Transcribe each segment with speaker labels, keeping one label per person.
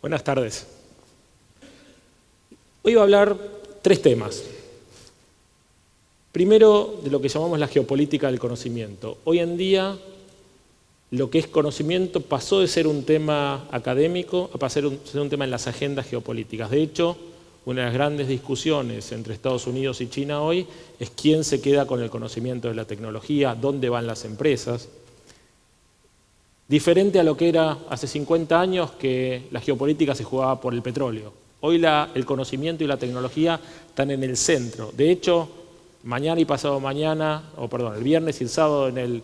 Speaker 1: Buenas tardes. Hoy voy a hablar tres temas. Primero, de lo que llamamos la geopolítica del conocimiento. Hoy en día, lo que es conocimiento pasó de ser un tema académico a pasar a ser un tema en las agendas geopolíticas. De hecho, una de las grandes discusiones entre Estados Unidos y China hoy es quién se queda con el conocimiento de la tecnología, dónde van las empresas. Diferente a lo que era hace 50 años, que la geopolítica se jugaba por el petróleo. Hoy el conocimiento y la tecnología están en el centro. De hecho, mañana y pasado mañana, el viernes y el sábado en el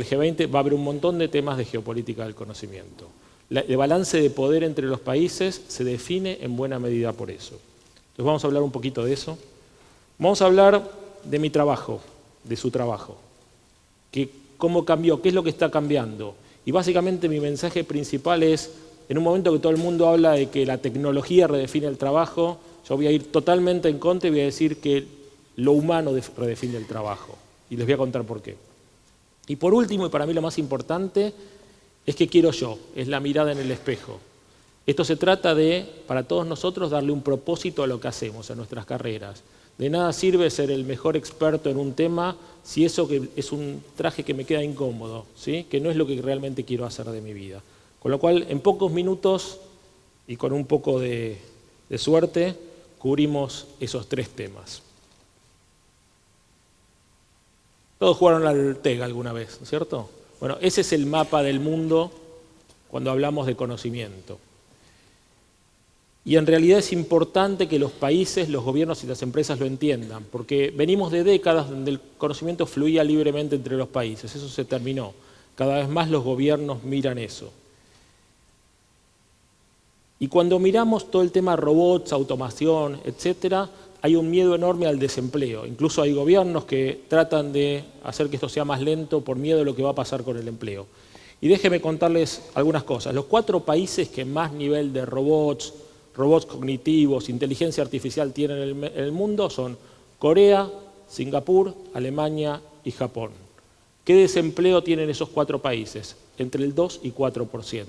Speaker 1: G20 va a haber un montón de temas de geopolítica del conocimiento. El balance de poder entre los países se define en buena medida por eso. Entonces vamos a hablar un poquito de eso. Vamos a hablar de mi trabajo, de su trabajo. ¿Cómo cambió? ¿Qué es lo que está cambiando? Y básicamente mi mensaje principal es, en un momento que todo el mundo habla de que la tecnología redefine el trabajo, yo voy a ir totalmente en contra y voy a decir que lo humano redefine el trabajo. Y les voy a contar por qué. Y por último, y para mí lo más importante, es que quiero yo, es la mirada en el espejo. Esto se trata de, para todos nosotros, darle un propósito a lo que hacemos, a nuestras carreras. De nada sirve ser el mejor experto en un tema si eso es un traje que me queda incómodo, ¿sí? Que no es lo que realmente quiero hacer de mi vida. Con lo cual, en pocos minutos y con un poco de suerte, cubrimos esos tres temas. Todos jugaron al TEG alguna vez, ¿no es cierto? Bueno, ese es el mapa del mundo cuando hablamos de conocimiento. Y en realidad es importante que los países, los gobiernos y las empresas lo entiendan, porque venimos de décadas donde el conocimiento fluía libremente entre los países. Eso se terminó. Cada vez más los gobiernos miran eso. Y cuando miramos todo el tema robots, automación, etcétera, hay un miedo enorme al desempleo. Incluso hay gobiernos que tratan de hacer que esto sea más lento por miedo a lo que va a pasar con el empleo. Y déjenme contarles algunas cosas. Los 4 países que más nivel de robots cognitivos, inteligencia artificial tienen en el mundo son Corea, Singapur, Alemania y Japón. ¿Qué desempleo tienen esos 4 países? Entre el 2 y 4%.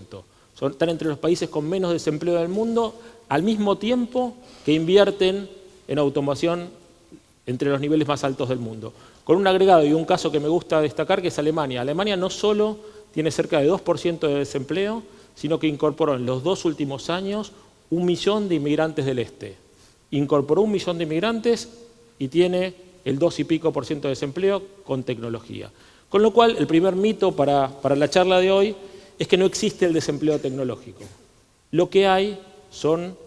Speaker 1: Están entre los países con menos desempleo del mundo, al mismo tiempo que invierten en automación entre los niveles más altos del mundo. Con un agregado y un caso que me gusta destacar, que es Alemania. Alemania no solo tiene cerca de 2% de desempleo, sino que incorporó en los 2 últimos años 1 millón de inmigrantes del este. Incorporó 1 millón de inmigrantes y tiene el 2 y pico % de desempleo con tecnología. Con lo cual, el primer mito para la charla de hoy es que no existe el desempleo tecnológico. Lo que hay son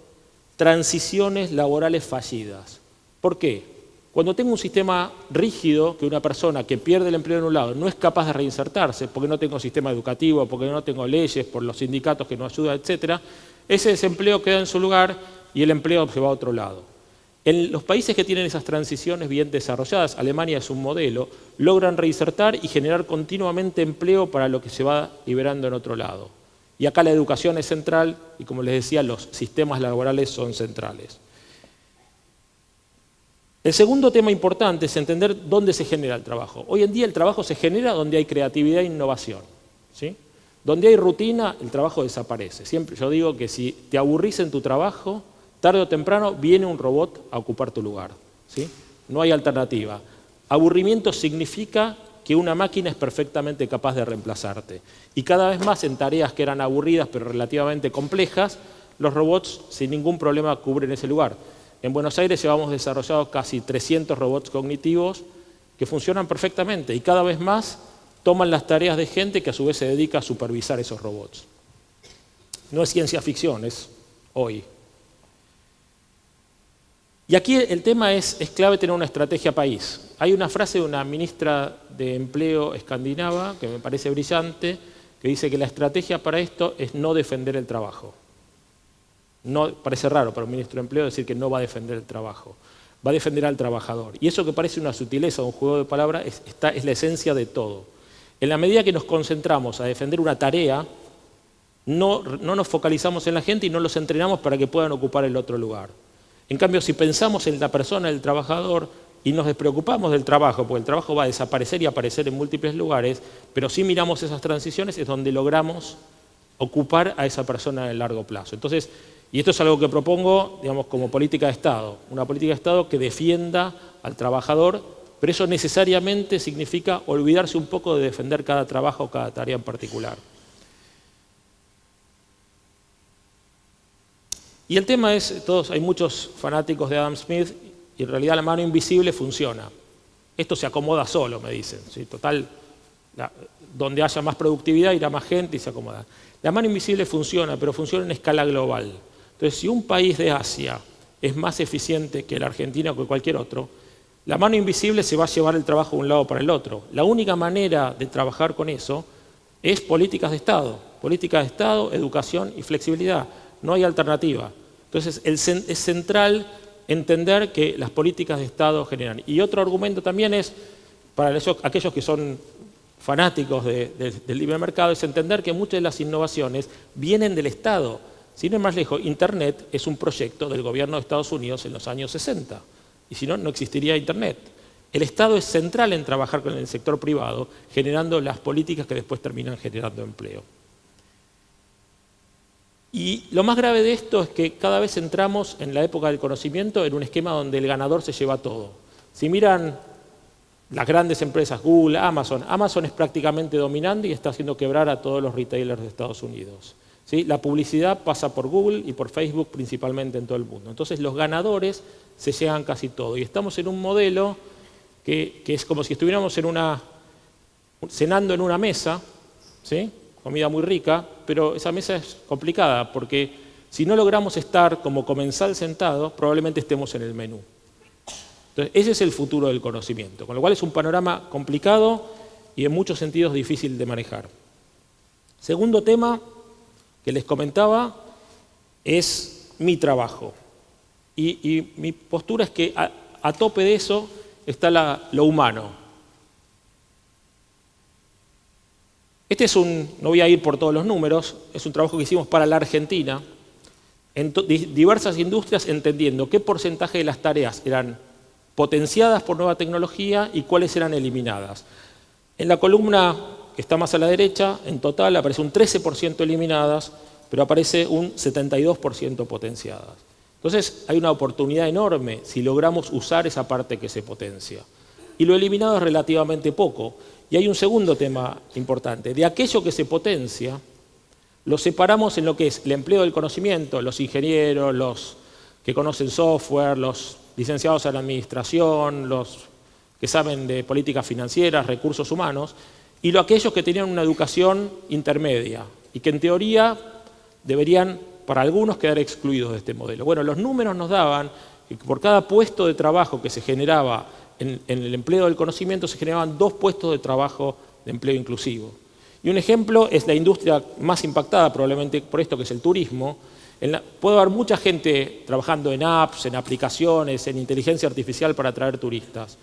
Speaker 1: transiciones laborales fallidas. ¿Por qué? Cuando tengo un sistema rígido, que una persona que pierde el empleo en un lado no es capaz de reinsertarse, porque no tengo sistema educativo, porque no tengo leyes, por los sindicatos que no ayudan, etcétera, ese desempleo queda en su lugar y el empleo se va a otro lado. En los países que tienen esas transiciones bien desarrolladas, Alemania es un modelo, logran reinsertar y generar continuamente empleo para lo que se va liberando en otro lado. Y acá la educación es central y, como les decía, los sistemas laborales son centrales. El segundo tema importante es entender dónde se genera el trabajo. Hoy en día el trabajo se genera donde hay creatividad e innovación, ¿sí? Donde hay rutina, el trabajo desaparece. Siempre yo digo que si te aburrís en tu trabajo, tarde o temprano viene un robot a ocupar tu lugar, ¿sí? No hay alternativa. Aburrimiento significa que una máquina es perfectamente capaz de reemplazarte. Y cada vez más en tareas que eran aburridas pero relativamente complejas, los robots sin ningún problema cubren ese lugar. En Buenos Aires llevamos desarrollados casi 300 robots cognitivos que funcionan perfectamente y cada vez más toman las tareas de gente que a su vez se dedica a supervisar esos robots. No es ciencia ficción, es hoy. Y aquí el tema es clave tener una estrategia país. Hay una frase de una ministra de Empleo escandinava que me parece brillante, que dice que la estrategia para esto es no defender el trabajo. No, parece raro para un ministro de Empleo decir que no va a defender el trabajo, va a defender al trabajador. Y eso que parece una sutileza, un juego de palabras, es la esencia de todo. En la medida que nos concentramos a defender una tarea, no nos focalizamos en la gente y no los entrenamos para que puedan ocupar el otro lugar. En cambio, si pensamos en la persona, el trabajador, y nos despreocupamos del trabajo, porque el trabajo va a desaparecer y aparecer en múltiples lugares, pero si miramos esas transiciones es donde logramos ocupar a esa persona en el largo plazo. Entonces, y esto es algo que propongo, digamos, como política de Estado, una política de Estado que defienda al trabajador, pero eso necesariamente significa olvidarse un poco de defender cada trabajo o cada tarea en particular. Y el tema es, hay muchos fanáticos de Adam Smith y en realidad la mano invisible funciona. Esto se acomoda solo, me dicen. ¿Sí? Total, donde haya más productividad irá más gente y se acomoda. La mano invisible funciona, pero funciona en escala global. Entonces, si un país de Asia es más eficiente que la Argentina o que cualquier otro, la mano invisible se va a llevar el trabajo de un lado para el otro. La única manera de trabajar con eso es políticas de Estado, educación y flexibilidad. No hay alternativa. Entonces, es central entender que las políticas de Estado generan. Y otro argumento también es, para aquellos que son fanáticos del libre mercado, es entender que muchas de las innovaciones vienen del Estado. Sin ir más lejos, Internet es un proyecto del gobierno de Estados Unidos en los años 60. Y si no, no existiría Internet. El Estado es central en trabajar con el sector privado, generando las políticas que después terminan generando empleo. Y lo más grave de esto es que cada vez entramos en la época del conocimiento en un esquema donde el ganador se lleva todo. Si miran las grandes empresas, Google, Amazon es prácticamente dominante y está haciendo quebrar a todos los retailers de Estados Unidos. ¿Sí? La publicidad pasa por Google y por Facebook principalmente en todo el mundo. Entonces los ganadores se llevan casi todo. Y estamos en un modelo que es como si estuviéramos cenando en una mesa, ¿sí? Comida muy rica, pero esa mesa es complicada porque si no logramos estar como comensal sentados, probablemente estemos en el menú. Entonces, ese es el futuro del conocimiento, con lo cual es un panorama complicado y en muchos sentidos difícil de manejar. Segundo tema que les comentaba es mi trabajo. Y mi postura es que a tope de eso está lo humano. Este no voy a ir por todos los números, es un trabajo que hicimos para la Argentina, en diversas industrias, entendiendo qué porcentaje de las tareas eran potenciadas por nueva tecnología y cuáles eran eliminadas. En la columna que está más a la derecha, en total aparece un 13% eliminadas, pero aparece un 72% potenciadas. Entonces hay una oportunidad enorme si logramos usar esa parte que se potencia. Y lo eliminado es relativamente poco. Y hay un segundo tema importante. De aquello que se potencia, lo separamos en lo que es el empleo del conocimiento, los ingenieros, los que conocen software, los licenciados en administración, los que saben de políticas financieras, recursos humanos, y aquellos que tenían una educación intermedia y que en teoría deberían, para algunos, quedar excluidos de este modelo. Bueno, los números nos daban que por cada puesto de trabajo que se generaba en el empleo del conocimiento se generaban 2 puestos de trabajo de empleo inclusivo. Y un ejemplo es la industria más impactada probablemente por esto, que es el turismo. Puede haber mucha gente trabajando en apps, en aplicaciones, en inteligencia artificial para atraer turistas.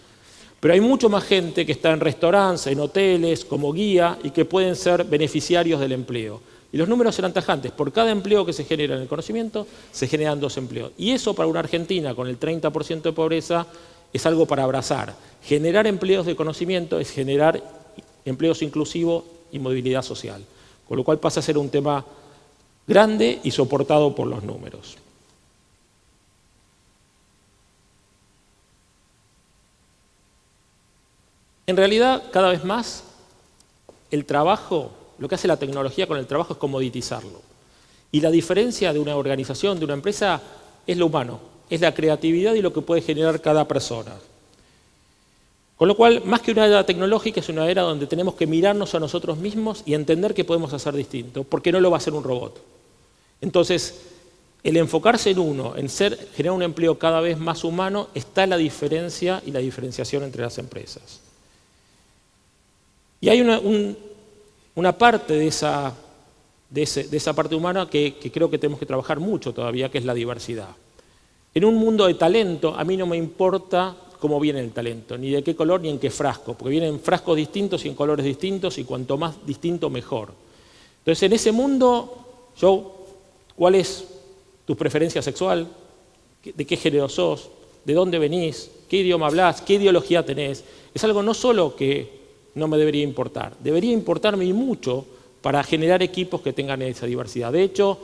Speaker 1: Pero hay mucho más gente que está en restaurantes, en hoteles, como guía y que pueden ser beneficiarios del empleo. Y los números eran tajantes. Por cada empleo que se genera en el conocimiento, se generan 2 empleos. Y eso para una Argentina con el 30% de pobreza es algo para abrazar. Generar empleos de conocimiento es generar empleos inclusivos y movilidad social. Con lo cual pasa a ser un tema grande y soportado por los números. En realidad, cada vez más, el trabajo, lo que hace la tecnología con el trabajo es comoditizarlo. Y la diferencia de una organización, de una empresa, es lo humano, es la creatividad y lo que puede generar cada persona. Con lo cual, más que una era tecnológica, es una era donde tenemos que mirarnos a nosotros mismos y entender que podemos hacer distinto, porque no lo va a hacer un robot. Entonces, el enfocarse en uno, en generar un empleo cada vez más humano, está la diferencia y la diferenciación entre las empresas. Y hay una parte de esa parte humana que creo que tenemos que trabajar mucho todavía, que es la diversidad. En un mundo de talento, a mí no me importa cómo viene el talento, ni de qué color ni en qué frasco, porque vienen frascos distintos y en colores distintos y cuanto más distinto mejor. Entonces, en ese mundo, ¿cuál es tu preferencia sexual? ¿De qué género sos? ¿De dónde venís? ¿Qué idioma hablás? ¿Qué ideología tenés? Es algo no solo que no me debería importar, debería importarme y mucho para generar equipos que tengan esa diversidad. De hecho,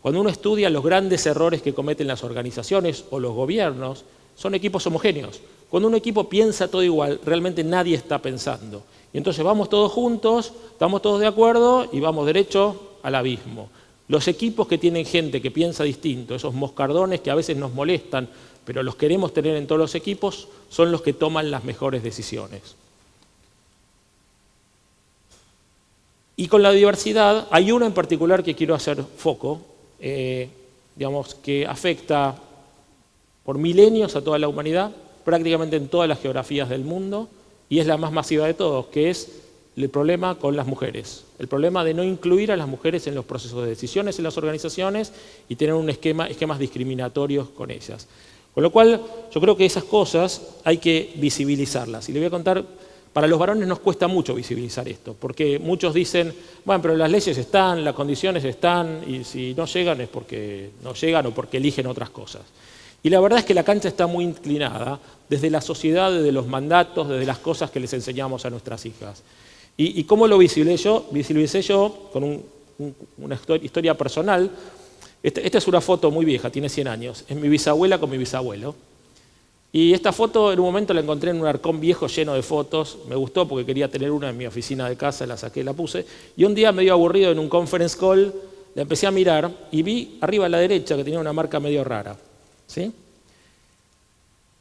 Speaker 1: cuando uno estudia los grandes errores que cometen las organizaciones o los gobiernos, son equipos homogéneos. Cuando un equipo piensa todo igual, realmente nadie está pensando. Y entonces vamos todos juntos, estamos todos de acuerdo y vamos derecho al abismo. Los equipos que tienen gente que piensa distinto, esos moscardones que a veces nos molestan, pero los queremos tener en todos los equipos, son los que toman las mejores decisiones. Y con la diversidad, hay uno en particular que quiero hacer foco, digamos, que afecta por milenios a toda la humanidad, prácticamente en todas las geografías del mundo, y es la más masiva de todos, que es el problema con las mujeres. El problema de no incluir a las mujeres en los procesos de decisiones en las organizaciones y tener esquemas discriminatorios con ellas. Con lo cual, yo creo que esas cosas hay que visibilizarlas. Y le voy a contar, para los varones nos cuesta mucho visibilizar esto, porque muchos dicen, bueno, pero las leyes están, las condiciones están, y si no llegan es porque no llegan o porque eligen otras cosas. Y la verdad es que la cancha está muy inclinada desde la sociedad, desde los mandatos, desde las cosas que les enseñamos a nuestras hijas. ¿Y cómo lo visibilicé yo con una historia personal? Esta es una foto muy vieja, tiene 100 años. Es mi bisabuela con mi bisabuelo. Y esta foto en un momento la encontré en un arcón viejo lleno de fotos. Me gustó porque quería tener una en mi oficina de casa, la saqué, la puse. Y un día medio aburrido en un conference call, la empecé a mirar y vi arriba a la derecha que tenía una marca medio rara. ¿Sí?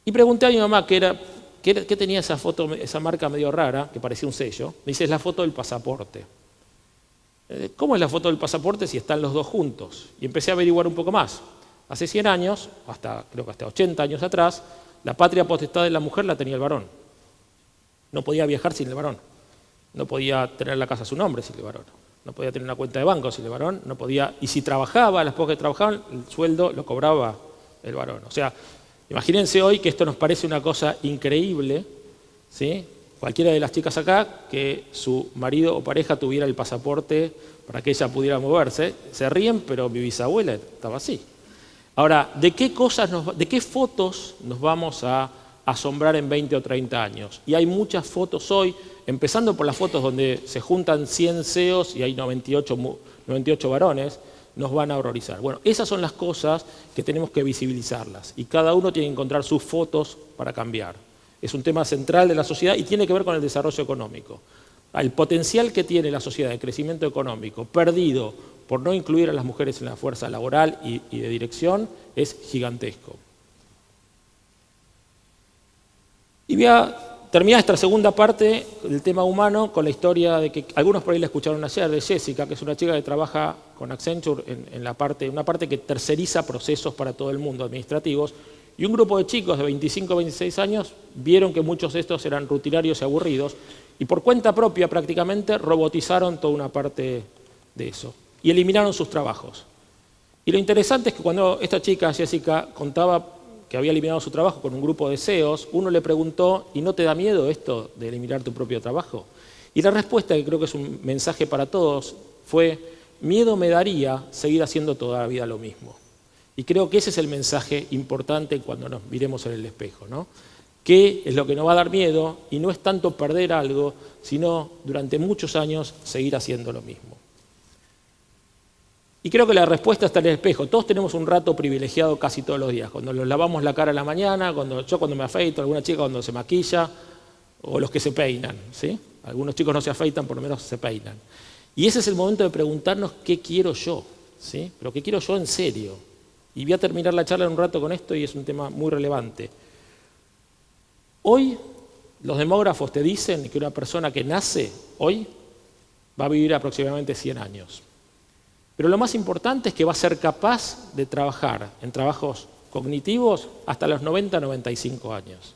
Speaker 1: Y pregunté a mi mamá qué tenía esa foto, esa marca medio rara, que parecía un sello. Me dice, es la foto del pasaporte. ¿Cómo es la foto del pasaporte si están los dos juntos? Y empecé a averiguar un poco más. Hace 100 años, creo que hasta 80 años atrás, la patria potestad de la mujer la tenía el varón. No podía viajar sin el varón. No podía tener la casa a su nombre sin el varón. No podía tener una cuenta de banco sin el varón. No podía, y si trabajaba, las pocas que trabajaban, el sueldo lo cobraba el varón. O sea, imagínense hoy que esto nos parece una cosa increíble, ¿sí? Cualquiera de las chicas acá, que su marido o pareja tuviera el pasaporte para que ella pudiera moverse. Se ríen, pero mi bisabuela estaba así. Ahora, ¿de qué fotos nos vamos a asombrar en 20 o 30 años? Y hay muchas fotos hoy, empezando por las fotos donde se juntan 100 CEOs y hay 98 varones, nos van a horrorizar. Bueno, esas son las cosas que tenemos que visibilizarlas y cada uno tiene que encontrar sus fotos para cambiar. Es un tema central de la sociedad y tiene que ver con el desarrollo económico. El potencial que tiene la sociedad de crecimiento económico perdido por no incluir a las mujeres en la fuerza laboral y de dirección es gigantesco. Y voy a terminar esta segunda parte del tema humano con la historia de que algunos por ahí la escucharon ayer, de Jessica, que es una chica que trabaja con Accenture en una parte que terceriza procesos para todo el mundo administrativos, y un grupo de chicos de 25 o 26 años vieron que muchos de estos eran rutinarios y aburridos, y por cuenta propia prácticamente robotizaron toda una parte de eso, y eliminaron sus trabajos. Y lo interesante es que cuando esta chica, Jessica, contaba que había eliminado su trabajo con un grupo de CEOs, uno le preguntó, ¿y no te da miedo esto de eliminar tu propio trabajo? Y la respuesta, que creo que es un mensaje para todos, fue, miedo me daría seguir haciendo toda la vida lo mismo. Y creo que ese es el mensaje importante cuando nos miremos en el espejo, ¿no? ¿Qué es lo que nos va a dar miedo? Y no es tanto perder algo, sino durante muchos años seguir haciendo lo mismo. Y creo que la respuesta está en el espejo. Todos tenemos un rato privilegiado casi todos los días. Cuando nos lavamos la cara a la mañana, cuando me afeito, alguna chica cuando se maquilla, o los que se peinan, ¿sí? Algunos chicos no se afeitan, por lo menos se peinan. Y ese es el momento de preguntarnos qué quiero yo, ¿sí? Pero qué quiero yo en serio. Y voy a terminar la charla en un rato con esto y es un tema muy relevante. Hoy los demógrafos te dicen que una persona que nace hoy va a vivir aproximadamente 100 años. Pero lo más importante es que va a ser capaz de trabajar en trabajos cognitivos hasta los 90, 95 años.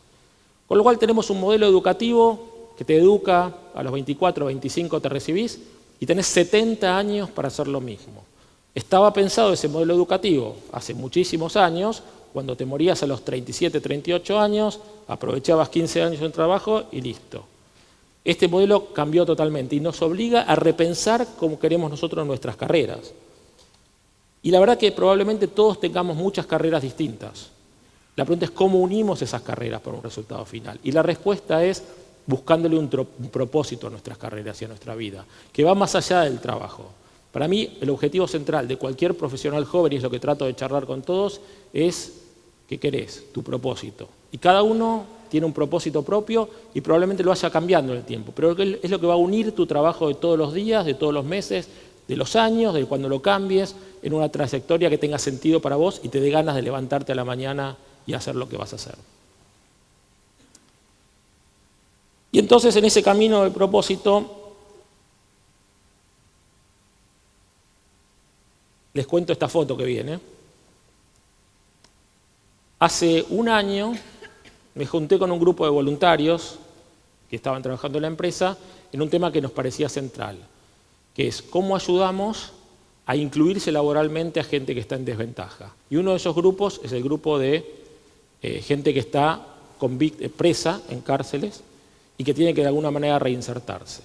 Speaker 1: Con lo cual tenemos un modelo educativo que te educa a los 24, 25 te recibís y tenés 70 años para hacer lo mismo. Estaba pensado ese modelo educativo hace muchísimos años, cuando te morías a los 37, 38 años, aprovechabas 15 años en trabajo y listo. Este modelo cambió totalmente y nos obliga a repensar cómo queremos nosotros nuestras carreras. Y la verdad que probablemente todos tengamos muchas carreras distintas. La pregunta es cómo unimos esas carreras para un resultado final. Y la respuesta es buscándole un propósito a nuestras carreras y a nuestra vida, que va más allá del trabajo. Para mí, el objetivo central de cualquier profesional joven, y es lo que trato de charlar con todos, es ¿qué querés? Tu propósito. Y cada uno tiene un propósito propio y probablemente lo vaya cambiando en el tiempo, pero es lo que va a unir tu trabajo de todos los días, de todos los meses, de los años, de cuando lo cambies, en una trayectoria que tenga sentido para vos y te dé ganas de levantarte a la mañana y hacer lo que vas a hacer. Y entonces en ese camino del propósito, les cuento esta foto que viene. Hace un año me junté con un grupo de voluntarios que estaban trabajando en la empresa en un tema que nos parecía central, que es cómo ayudamos a incluirse laboralmente a gente que está en desventaja. Y uno de esos grupos es el grupo de gente que está presa en cárceles y que tiene que de alguna manera reinsertarse.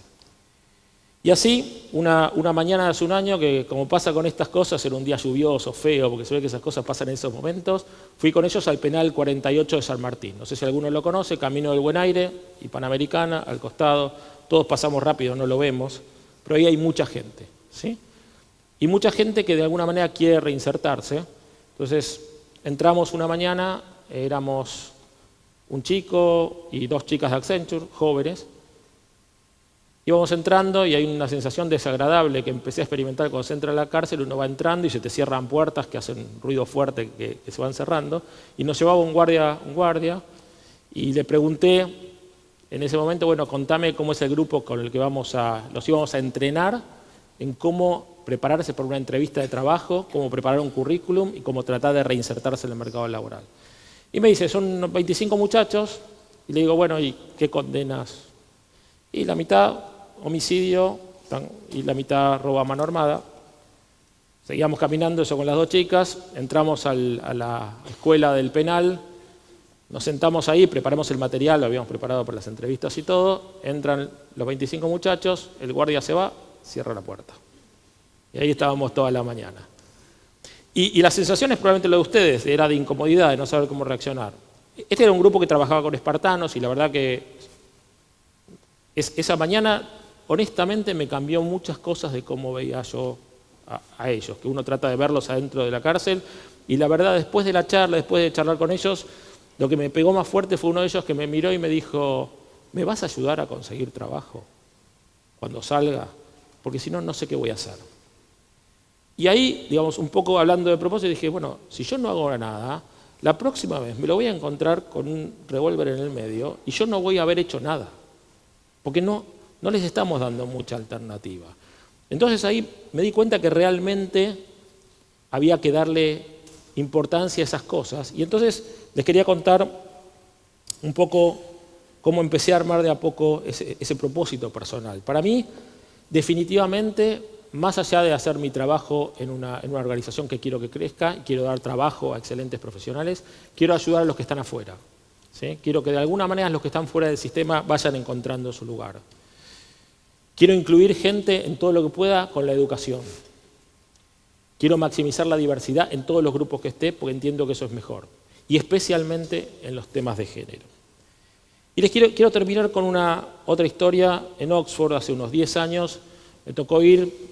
Speaker 1: Y así, una mañana de hace un año, que como pasa con estas cosas, era un día lluvioso, feo, porque se ve que esas cosas pasan en esos momentos, fui con ellos al penal 48 de San Martín. No sé si alguno lo conoce, Camino del Buen Aire y Panamericana, al costado. Todos pasamos rápido, no lo vemos, pero ahí hay mucha gente, ¿sí? Y mucha gente que de alguna manera quiere reinsertarse. Entonces, entramos una mañana, éramos un chico y dos chicas de Accenture, jóvenes. Íbamos entrando y hay una sensación desagradable que empecé a experimentar cuando se entra a la cárcel. Uno va entrando y se te cierran puertas que hacen ruido fuerte que se van cerrando. Y nos llevaba un guardia y le pregunté en ese momento, bueno, contame cómo es el grupo con el que los íbamos a entrenar en cómo prepararse para una entrevista de trabajo, cómo preparar un currículum y cómo tratar de reinsertarse en el mercado laboral. Y me dice, son 25 muchachos, y le digo, bueno, ¿y qué condenas? Y la mitad homicidio y la mitad robo a mano armada. Seguíamos caminando eso con las dos chicas, entramos a la escuela del penal, nos sentamos ahí, preparamos el material, lo habíamos preparado para las entrevistas y todo, entran los 25 muchachos, el guardia se va, cierra la puerta. Y ahí estábamos toda la mañana. Y la sensación es probablemente lo de ustedes, era de incomodidad, de no saber cómo reaccionar. Este era un grupo que trabajaba con espartanos y la verdad que esa mañana, honestamente, me cambió muchas cosas de cómo veía yo a ellos, que uno trata de verlos adentro de la cárcel. Y la verdad, después de la charla, después de charlar con ellos, lo que me pegó más fuerte fue uno de ellos que me miró y me dijo, ¿me vas a ayudar a conseguir trabajo cuando salga? Porque si no, no sé qué voy a hacer. Y ahí, digamos, un poco hablando de propósito, dije, bueno, si yo no hago nada, la próxima vez me lo voy a encontrar con un revólver en el medio y yo no voy a haber hecho nada, porque no les estamos dando mucha alternativa. Entonces ahí me di cuenta que realmente había que darle importancia a esas cosas. Y entonces les quería contar un poco cómo empecé a armar de a poco ese propósito personal. Para mí, definitivamente, más allá de hacer mi trabajo en una organización que quiero que crezca, y quiero dar trabajo a excelentes profesionales, quiero ayudar a los que están afuera, ¿sí? Quiero que de alguna manera los que están fuera del sistema vayan encontrando su lugar. Quiero incluir gente en todo lo que pueda con la educación. Quiero maximizar la diversidad en todos los grupos que esté, porque entiendo que eso es mejor. Y especialmente en los temas de género. Y les quiero terminar con otra historia. En Oxford, hace unos 10 años, me tocó ir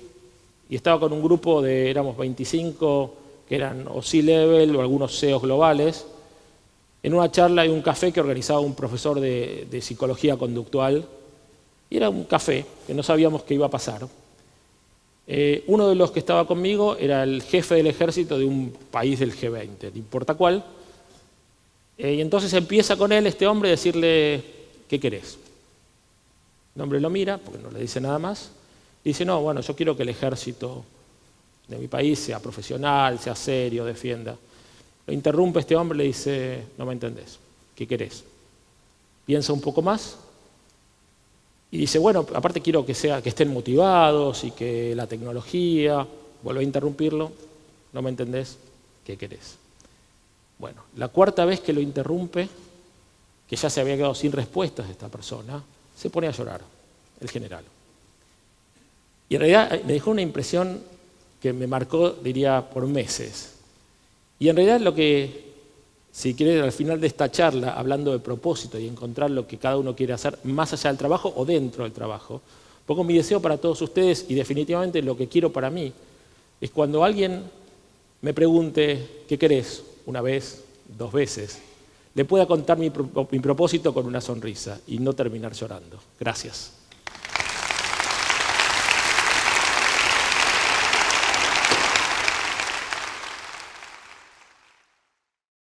Speaker 1: y estaba con un grupo éramos 25, que eran o C-level o algunos CEOs globales, en una charla y un café que organizaba un profesor de psicología conductual. Y era un café, que no sabíamos qué iba a pasar. Uno de los que estaba conmigo era el jefe del ejército de un país del G20, no importa cuál. Y entonces empieza con él, este hombre, a decirle, ¿qué querés? El hombre lo mira, porque no le dice nada más. Dice, no, bueno, yo quiero que el ejército de mi país sea profesional, sea serio, defienda. Lo interrumpe este hombre y le dice, no me entendés, ¿qué querés? Piensa un poco más y dice, bueno, aparte quiero que estén motivados y que la tecnología, vuelve a interrumpirlo, no me entendés, ¿qué querés? Bueno, la cuarta vez que lo interrumpe, que ya se había quedado sin respuestas de esta persona, se pone a llorar, el general. Y en realidad me dejó una impresión que me marcó, diría, por meses. Y en realidad lo que si quieren al final de esta charla, hablando de propósito y encontrar lo que cada uno quiere hacer más allá del trabajo o dentro del trabajo, pongo mi deseo para todos ustedes y definitivamente lo que quiero para mí es cuando alguien me pregunte ¿qué querés? Una vez, 2 veces, le pueda contar mi propósito con una sonrisa y no terminar llorando. Gracias.